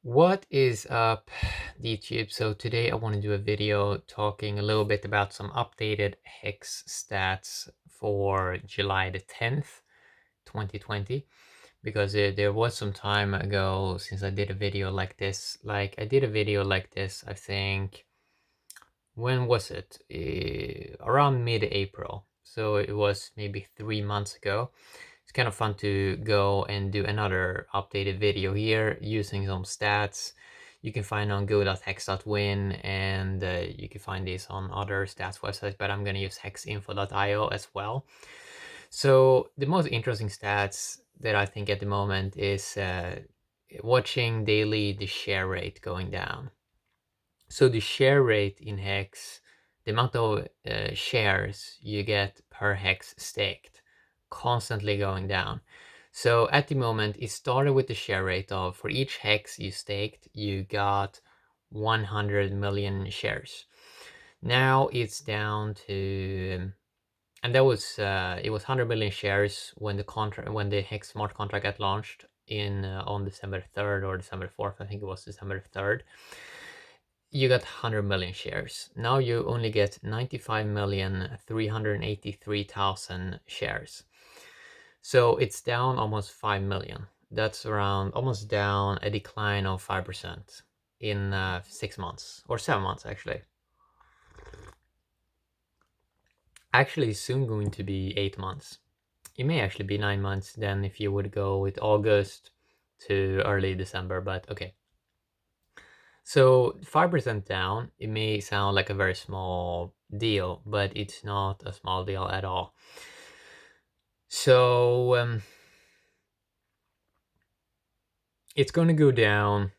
What is up, YouTube? So today I want to do a video talking a little bit about some updated HEX stats for July the 10th, 2020, because there was some time ago since I did a video like this. I did a video like this, I think, when was it? Around mid-April. So it was maybe 3 months ago. It's kind of fun to go and do another updated video here using some stats you can find on go.hex.win, and you can find these on other stats websites, but I'm going to use hexinfo.io as well. So the most interesting stats that I think at the moment is watching daily the share rate going down. So the share rate in HEX, the amount of shares you get per HEX staked, constantly going down. So at the moment, it started with the share rate of, for each HEX you staked, you got 100 million shares. Now it's down to, and that was, it was 100 million shares when the HEX smart contract got launched in on December 3rd or December 4th. I think it was December 3rd. You got 100 million shares. Now you only get 95,383,000 shares. So it's down almost 5 million. That's around almost down a decline of 5% in 6 months or 7 months actually. Actually, soon going to be 8 months. It may actually be 9 months then if you would go with August to early December, but okay. So 5% down, it may sound like a very small deal, but it's not a small deal at all. So it's going to go down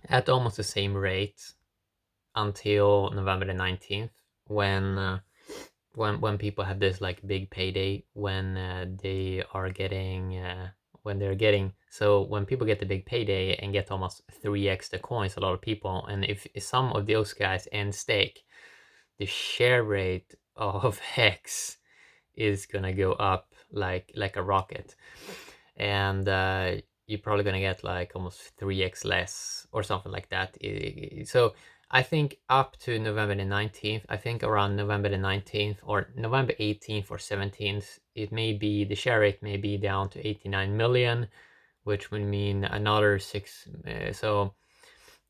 at almost the same rate until November the 19th, when people have this like big payday, when they are getting so when people get the big payday and get almost 3x the coins, a lot of people, and if some of those guys end stake, the share rate of HEX is gonna go up like a rocket, and you're probably gonna get like almost 3x less or something like that. So I think up to November the 19th, I think around November the 19th or November 18th or 17th, it may be, the share rate may be down to 89 million, which would mean another so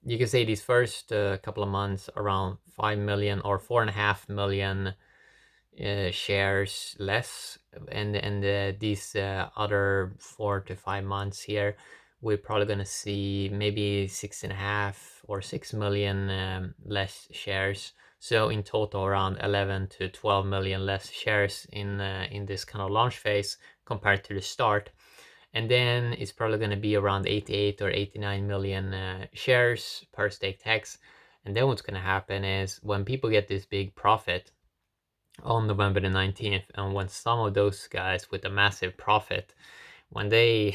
you can say these first couple of months around 5 million or 4.5 million shares less, and these other 4 to 5 months here, we're probably going to see maybe 6.5 or 6 million less shares. So in total, around 11 to 12 million less shares in this kind of launch phase compared to the start. And then it's probably going to be around 88 or 89 million shares per staked HEX. And then what's going to happen is when people get this big profit on November the 19th, and when some of those guys with a massive profit, when they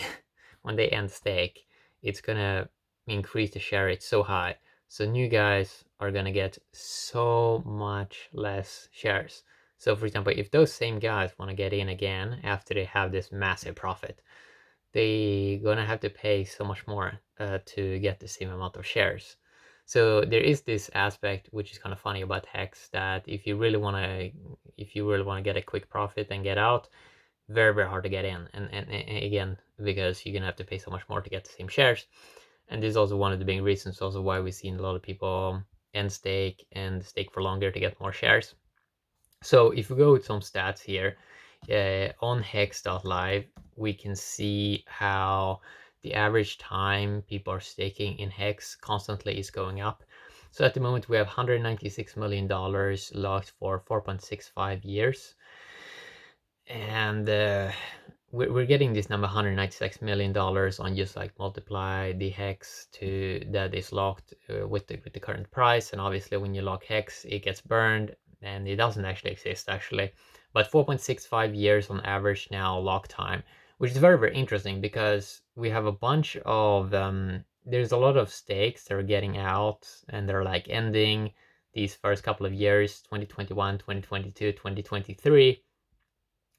when they end stake, it's gonna increase the share rate so high, so new guys are gonna get so much less shares. So for example, if those same guys want to get in again after they have this massive profit, they gonna have to pay so much more to get the same amount of shares. So there is this aspect which is kind of funny about HEX, that if you really want to get a quick profit and get out, very hard to get in, and again, because you're gonna have to pay so much more to get the same shares. And this is also one of the big reasons also why we've seen a lot of people end stake and stake for longer to get more shares. So if we go with some stats here, on hex.live, we can see how the average time people are staking in HEX constantly is going up. So at the moment, we have $196 million locked for 4.65 years. And we're getting this number $196 million on just like multiply the HEX to that is locked with the current price. And obviously when you lock HEX, it gets burned, and it doesn't actually exist actually. But 4.65 years on average now lock time, which is very interesting, because we have a bunch of there's a lot of stakes that are getting out, and they're like ending these first couple of years, 2021, 2022, 2023.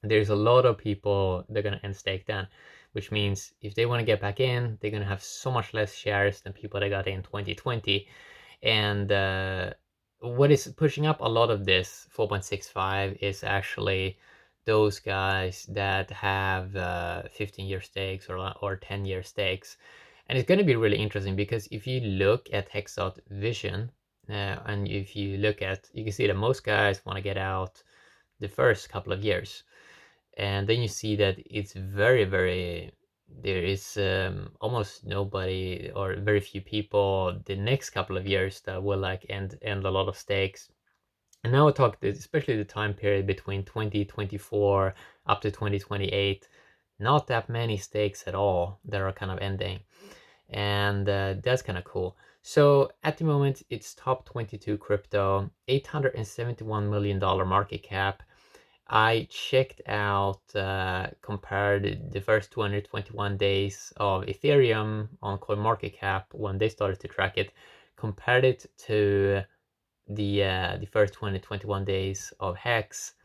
There's a lot of people that are going to end stake then. which means if they want to get back in, they're going to have so much less shares than people that got in 2020. And what is pushing up a lot of this 4.65 is actually those guys that have 15-year stakes or 10-year stakes. And it's going to be really interesting because if you look at HEX vision, and if you look at, you can see that most guys want to get out the first couple of years. And then you see that it's very, there is almost nobody or very few people the next couple of years that will like end a lot of stakes. And now we talk, especially the time period between 2024 up to 2028, not that many stakes at all that are kind of ending. And that's kind of cool. So at the moment, it's top 22 crypto, $871 million market cap. I checked out, compared the first 221 days of Ethereum on CoinMarketCap when they started to track it, compared it to the first 2021 days of HEX,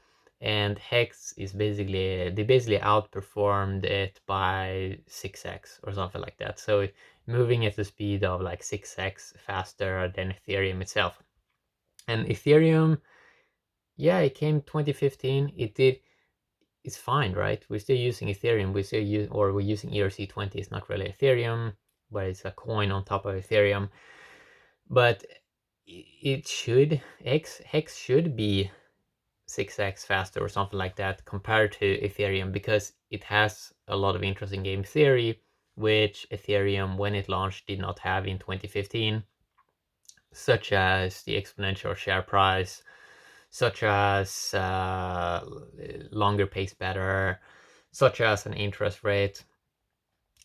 and HEX is basically, they basically outperformed it by 6x or something like that. So moving at the speed of like 6x faster than Ethereum itself. And Ethereum, yeah, it came 2015. It's fine, right? We're still using Ethereum. We're using ERC20. It's not really Ethereum, but it's a coin on top of Ethereum. But it should, HEX should be 6x faster or something like that compared to Ethereum, because it has a lot of interesting game theory, which Ethereum, when it launched, did not have in 2015, such as the exponential share price, such as longer pays better, such as an interest rate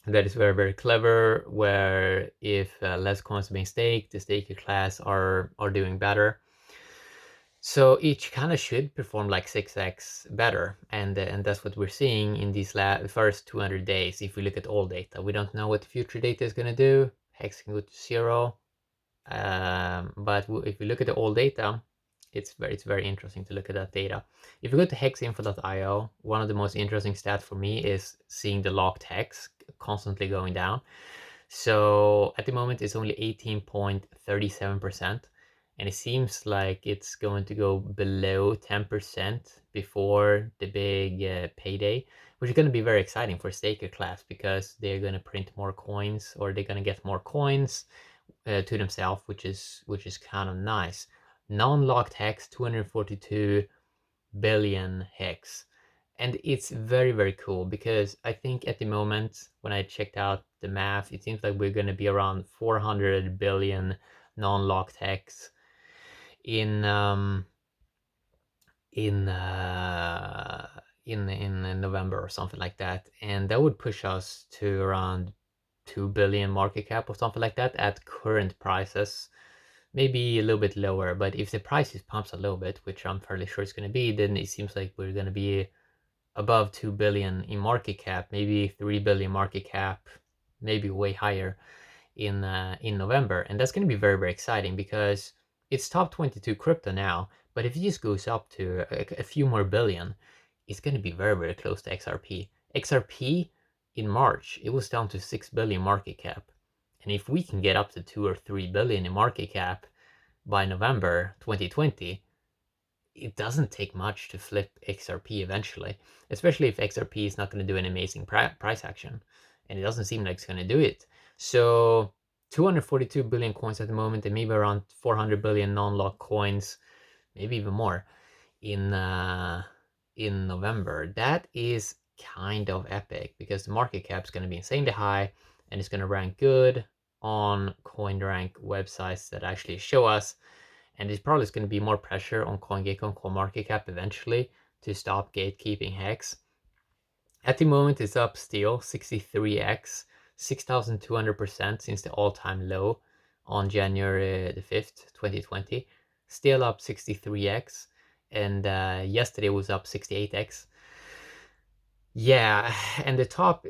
that is very clever, where if less coins are being staked, the staker class are doing better. So each kind of should perform like 6x better, and that's what we're seeing in these first 200 days. If we look at all data, we don't know what the future data is going to do. HEX can go to 0, but if we look at the old data, it's very interesting to look at that data. If you go to hexinfo.io, one of the most interesting stats for me is seeing the locked HEX constantly going down. So at the moment, it's only 18.37%, and it seems like it's going to go below 10% before the big payday, which is going to be very exciting for staker class, because they're going to print more coins, or they're going to get more coins to themselves, which is kind of nice. Non-locked HEX, 242 billion HEX. And it's very cool, because I think at the moment, when I checked out the math, it seems like we're going to be around 400 billion non-locked HEX in November or something like that, and that would push us to around 2 billion market cap or something like that at current prices. Maybe a little bit lower, but if the prices pumps a little bit, which I'm fairly sure it's going to be, then it seems like we're going to be above 2 billion in market cap, maybe 3 billion market cap, maybe way higher in November. And that's going to be very exciting, because it's top 22 crypto now, but if it just goes up to a few more billion, it's going to be very close to XRP. XRP in March, it was down to 6 billion market cap. And if we can get up to 2 or 3 billion in market cap by November 2020, it doesn't take much to flip XRP eventually, especially if XRP is not going to do an amazing price action, and it doesn't seem like it's going to do it. So 242 billion coins at the moment, and maybe around 400 billion non-lock coins, maybe even more in November. That is kind of epic, because the market cap is going to be insanely high, and it's going to rank good on CoinRank websites that actually show us. And there's probably going to be more pressure on CoinGecko and CoinMarketCap eventually to stop gatekeeping HEX. At the moment, it's up still 63x, 6,200% since the all-time low on January the 5th, 2020. Still up 63x, and yesterday was up 68x. Yeah, and the top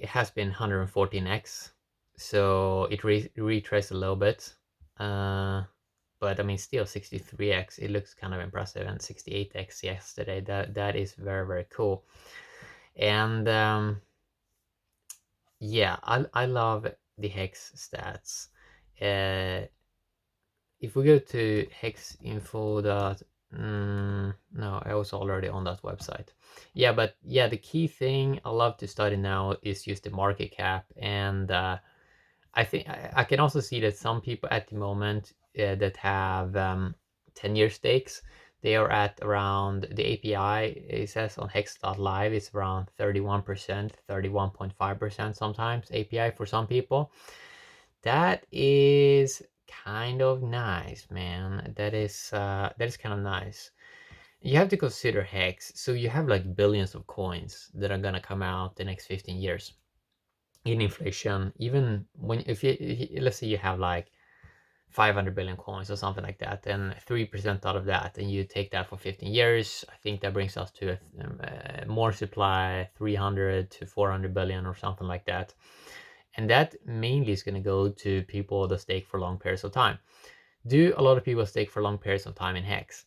has been 114x, so it retraced a little bit. But I mean, still 63x, it looks kind of impressive, and 68x yesterday, that is very cool. And Yeah, I love the hex stats. Uh, if we go to hex info dot, no, I was already on that website. Yeah, but yeah, the key thing I love to study now is just the market cap, and I think I can also see that some people at the moment that have 10-year stakes, they are at around the API. It says on hex.live it's around 31%, 31.5% sometimes API for some people. That is kind of nice, man. That is kind of nice. You have to consider hex. So you have like billions of coins that are gonna come out the next 15 years in inflation. Even when if you let's say you have like 500 billion coins or something like that, and 3% out of that, and you take that for 15 years, I think that brings us to more supply, 300 to 400 billion or something like that. And that mainly is going to go to people that stake for long periods of time. Do a lot of people stake for long periods of time in Hex?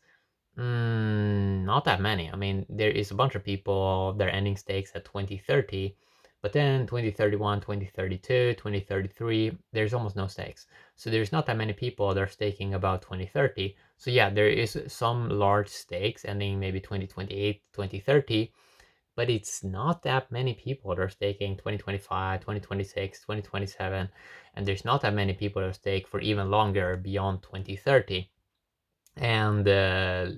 Not that many. I mean, there is a bunch of people, their ending stakes at 2030, but then 2031, 2032, 2033, there's almost no stakes. So there's not that many people that are staking about 2030. So yeah, there is some large stakes ending maybe 2028, 2030, but it's not that many people that are staking 2025, 2026, 2027, and there's not that many people that stake for even longer beyond 2030. And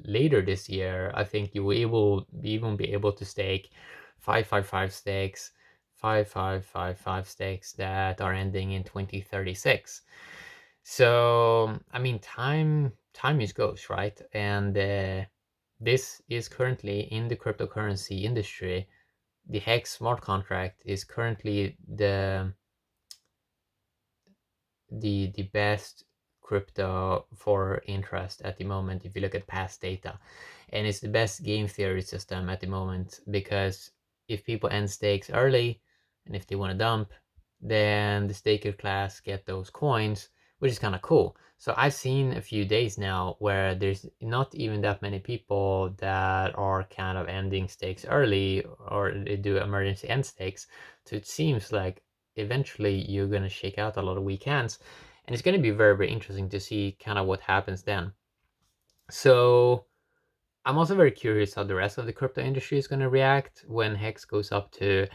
later this year, I think you will even be able to stake 555 stakes, 5555 stakes that are ending in 2036. So I mean, time is goes, right? And this is currently in the cryptocurrency industry. The Hex smart contract is currently the best crypto for interest at the moment if you look at past data, and it's the best game theory system at the moment, because if people end stakes early and if they want to dump, then the staker class get those coins, which is kind of cool. So I've seen a few days now where there's not even that many people that are kind of ending stakes early, or they do emergency end stakes. So it seems like eventually you're going to shake out a lot of weak hands, and it's going to be very, very interesting to see kind of what happens then. So I'm also very curious how the rest of the crypto industry is going to react when Hex goes up to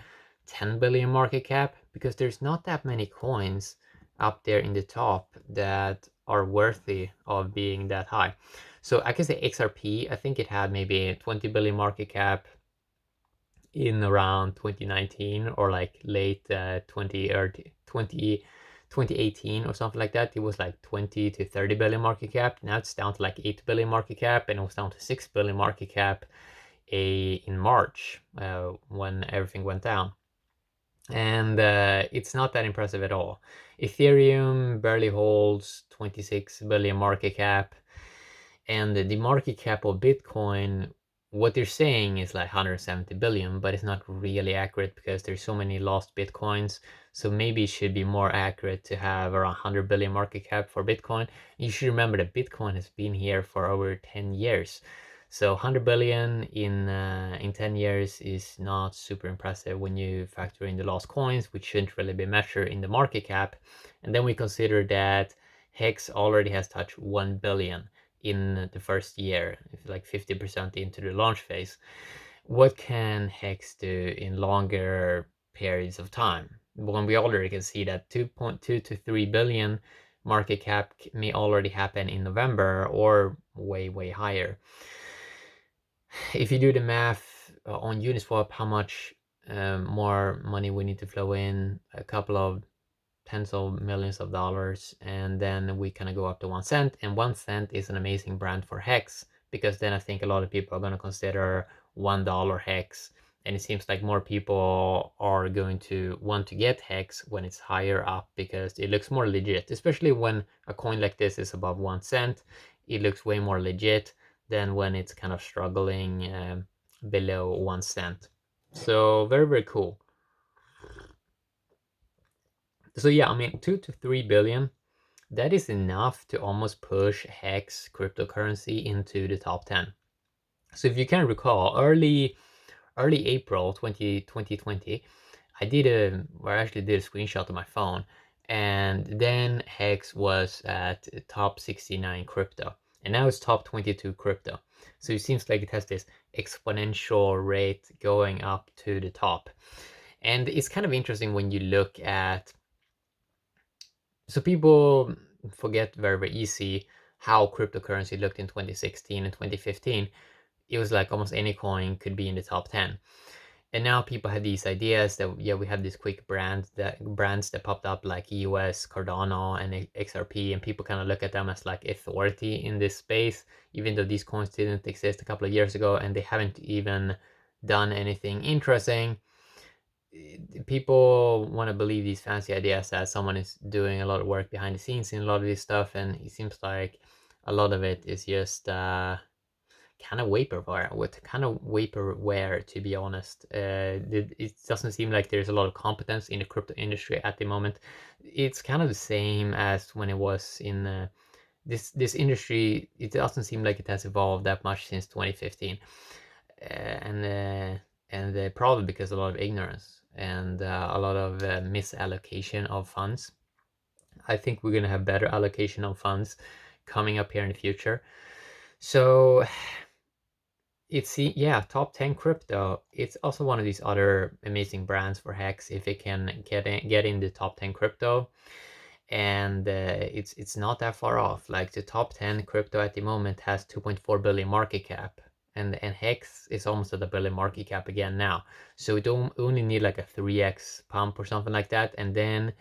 10 billion market cap, because there's not that many coins up there in the top that are worthy of being that high. So I can say XRP, I think it had maybe 20 billion market cap in around 2019, or like late 20 or 2018 or something like that. It was like 20 to 30 billion market cap. Now it's down to like 8 billion market cap, and it was down to 6 billion market cap in March when everything went down. And it's not that impressive at all. Ethereum barely holds 26 billion market cap, and the market cap of Bitcoin, what they're saying is like 170 billion, but it's not really accurate because there's so many lost Bitcoins. So maybe it should be more accurate to have around 100 billion market cap for Bitcoin. You should remember that Bitcoin has been here for over 10 years. So 100 billion in 10 years is not super impressive when you factor in the lost coins, which shouldn't really be measured in the market cap. And then we consider that Hex already has touched 1 billion in the first year, like 50% into the launch phase. What can Hex do in longer periods of time? When we already can see that 2.2 to 3 billion market cap may already happen in November, or way, way higher. If you do the math on Uniswap, how much more money we need to flow in, a couple of tens of millions of dollars, and then we kind of go up to 1 cent, and 1 cent is an amazing brand for Hex, because then I think a lot of people are going to consider $1 Hex, and it seems like more people are going to want to get Hex when it's higher up, because it looks more legit, especially when a coin like this is above 1 cent. It looks way more legit than when it's kind of struggling below 1 cent. So very, very cool. So yeah, I mean, 2 to 3 billion, that is enough to almost push Hex cryptocurrency into the top 10. So if you can recall, early April 2020, I actually did a screenshot of my phone, and then Hex was at top 69 crypto, and now it's top 22 crypto. So it seems like it has this exponential rate going up to the top. And it's kind of interesting when you look at, so people forget very, very easy how cryptocurrency looked in 2016 and 2015. It was like almost any coin could be in the top 10. And now people have these ideas that, yeah, we have these quick brands that popped up like EOS, Cardano, and XRP, and people kind of look at them as like authority in this space, even though these coins didn't exist a couple of years ago and they haven't even done anything interesting. People want to believe these fancy ideas that someone is doing a lot of work behind the scenes in a lot of this stuff, and it seems like a lot of it is just kind of vaporware, to be honest. It doesn't seem like there's a lot of competence in the crypto industry at the moment. It's kind of the same as when it was in this industry. It doesn't seem like it has evolved that much since 2015, and probably because a lot of ignorance and a lot of misallocation of funds. I think we're gonna have better allocation of funds coming up here in the future. So it's, yeah, top 10 crypto. It's also one of these other amazing brands for Hex if it can get in the top 10 crypto. And it's not that far off. Like the top 10 crypto at the moment has 2.4 billion market cap, and Hex is almost at a billion market cap again now. So we don't only need like a 3x pump or something like that, and then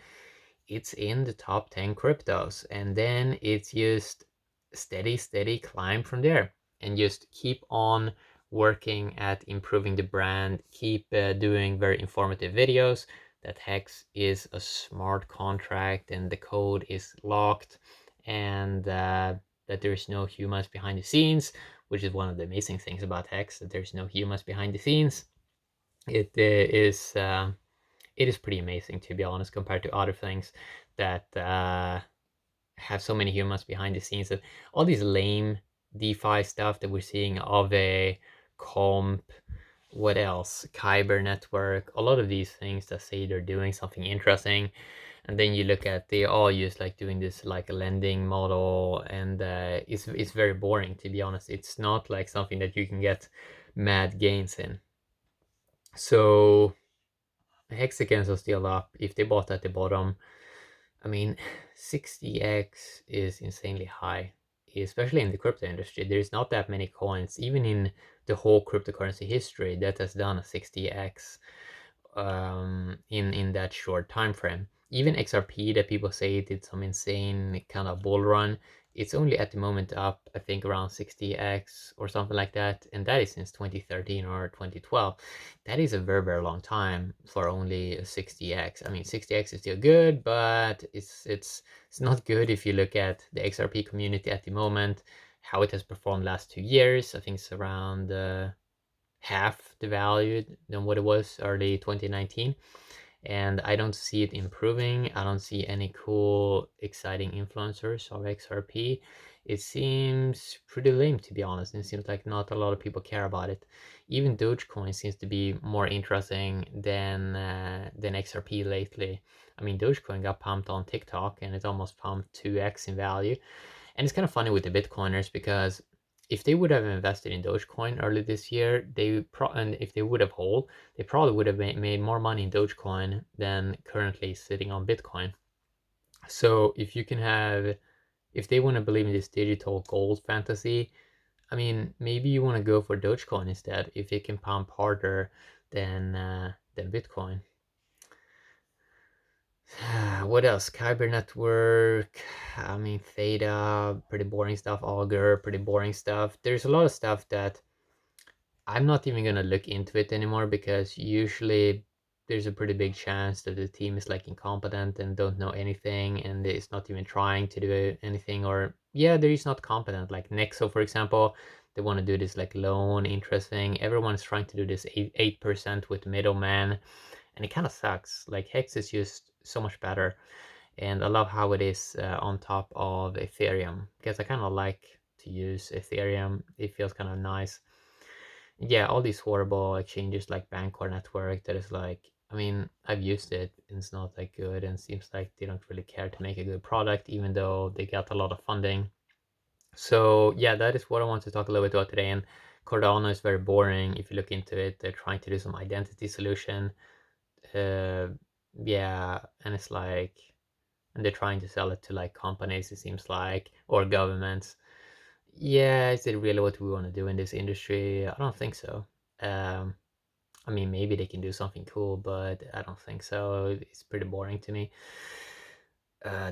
it's in the top 10 cryptos, and then it's just steady climb from there, and just keep on working at improving the brand, keep doing very informative videos, that Hex is a smart contract and the code is locked, and that there's no humans behind the scenes, which is one of the amazing things about Hex, that there's no humans behind the scenes. It is pretty amazing, to be honest, compared to other things that have so many humans behind the scenes. And all these lame DeFi stuff that we're seeing of a comp, what else? Kyber network, a lot of these things that say they're doing something interesting. And then you look at, they all use like doing this like a lending model, and it's very boring, to be honest. It's not like something that you can get mad gains in. So Hexagons are still up. If they bought at the bottom, I mean, 60x is insanely high, especially in the crypto industry. There's not that many coins, even in the whole cryptocurrency history, that has done a 60x in that short time frame. Even XRP, that people say it did some insane kind of bull run, it's only at the moment up, I think, around 60x or something like that, and that is since 2013 or 2012. That is a very, very long time for only a 60x. I mean, 60x is still good, but it's not good if you look at the XRP community at the moment, how it has performed last 2 years. I think it's around half the value than what it was early 2019, and I don't see it improving. I don't see any cool exciting influencers of XRP. It seems pretty lame, to be honest. It seems like not a lot of people care about it. Even Dogecoin seems to be more interesting than XRP lately. I mean, Dogecoin got pumped on TikTok and it almost pumped 2x in value. And it's kind of funny with the Bitcoiners, because if they would have invested in Dogecoin early this year, and if they would have hold, they probably would have made more money in Dogecoin than currently sitting on Bitcoin. So if they want to believe in this digital gold fantasy, I mean, maybe you want to go for Dogecoin instead, if it can pump harder than Bitcoin. What else? Kyber network. I mean, Theta, pretty boring stuff. Augur, pretty boring stuff. There's a lot of stuff that I'm not even gonna look into it anymore, because usually there's a pretty big chance that the team is like incompetent and don't know anything, and is not even trying to do anything, or yeah, they're just not competent. Like Nexo, for example, they want to do this like loan interest thing. Everyone's trying to do this 8% with middleman, and it kind of sucks. Like Hex is just so much better, and I love how it is on top of Ethereum, because I kind of like to use Ethereum. It feels kind of nice. Yeah, all these horrible exchanges like Bancor network that is like I mean, I've used it and it's not that good, and seems like they don't really care to make a good product, even though they got a lot of funding. So yeah, that is what I want to talk a little bit about today. And Cardano is very boring. If you look into it, they're trying to do some identity solution. Uh, yeah, and it's like, and they're trying to sell it to like companies, it seems like, or governments. Yeah, is it really what we want to do in this industry? I don't think so. Um, I mean, maybe they can do something cool, but I don't think so. It's pretty boring to me.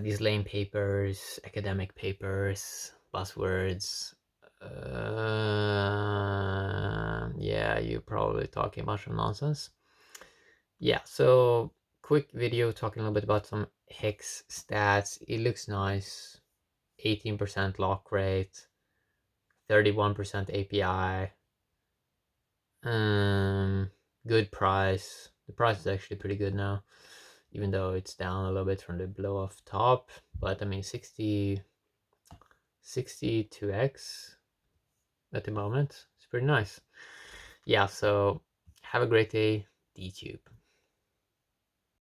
These lame papers, academic papers, buzzwords. Yeah, you're probably talking a bunch of nonsense. Yeah, so quick video talking a little bit about some HEX stats. It looks nice. 18% lock rate, 31% API. Good price. The price is actually pretty good now, even though it's down a little bit from the blow off top. But I mean, 62x at the moment. It's pretty nice. Yeah, so have a great day, DTube.